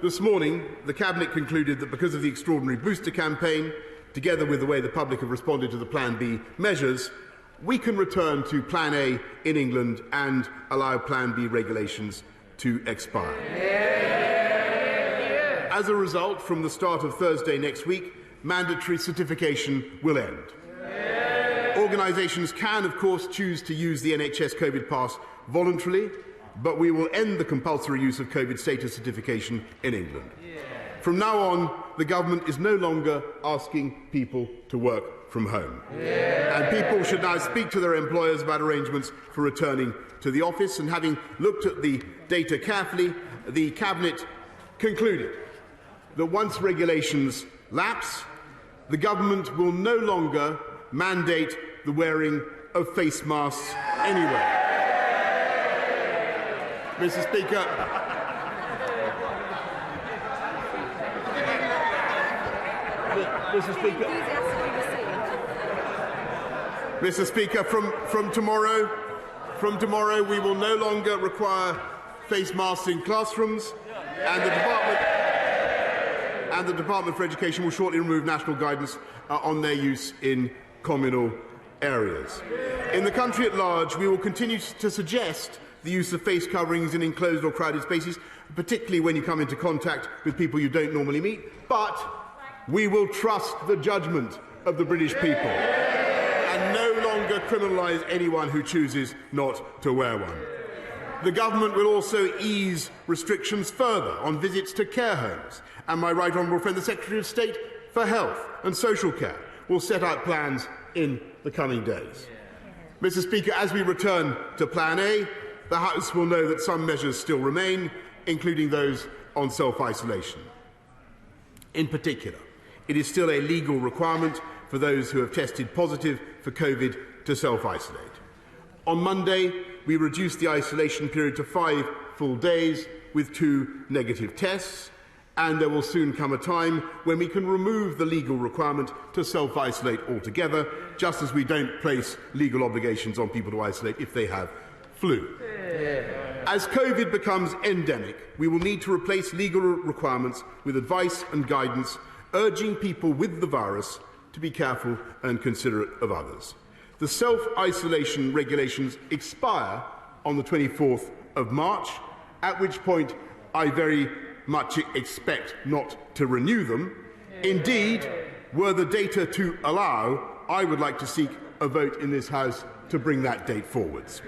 This morning, the Cabinet concluded that because of the extraordinary booster campaign, together with the way the public have responded to the Plan B measures, we can return to Plan A in England and allow Plan B regulations to expire. As a result, from the start of Thursday next week, mandatory certification will end. Organisations can, of course, choose to use the NHS COVID pass voluntarily, but we will end the compulsory use of COVID status certification in England. From now on, the government is no longer asking people to work from home. And people should now speak to their employers about arrangements for returning to the office. And having looked at the data carefully, the Cabinet concluded that once regulations lapse, the government will no longer mandate the wearing of face masks anywhere. Mr. Speaker, Mr. Speaker, from tomorrow we will no longer require face masks in classrooms, and the Department for Education will shortly remove national guidance on their use in communal areas. In the country at large, we will continue to suggest the use of face coverings in enclosed or crowded spaces, particularly when you come into contact with people you don't normally meet, but we will trust the judgment of the British people and no longer criminalise anyone who chooses not to wear one. The government will also ease restrictions further on visits to care homes, and my right honourable friend, the Secretary of State for Health and Social Care, will set out plans in the coming days. Mr. Speaker, as we return to Plan A, the House will know that some measures still remain, including those on self-isolation. In particular, it is still a legal requirement for those who have tested positive for COVID to self-isolate. On Monday, we reduced the isolation period to 5 full days with 2 negative tests, and there will soon come a time when we can remove the legal requirement to self-isolate altogether, just as we don't place legal obligations on people to isolate if they have flu. As COVID becomes endemic, we will need to replace legal requirements with advice and guidance, urging people with the virus to be careful and considerate of others. The self-isolation regulations expire on the 24th of March, at which point I very much expect not to renew them. Indeed, were the data to allow, I would like to seek a vote in this House to bring that date forwards.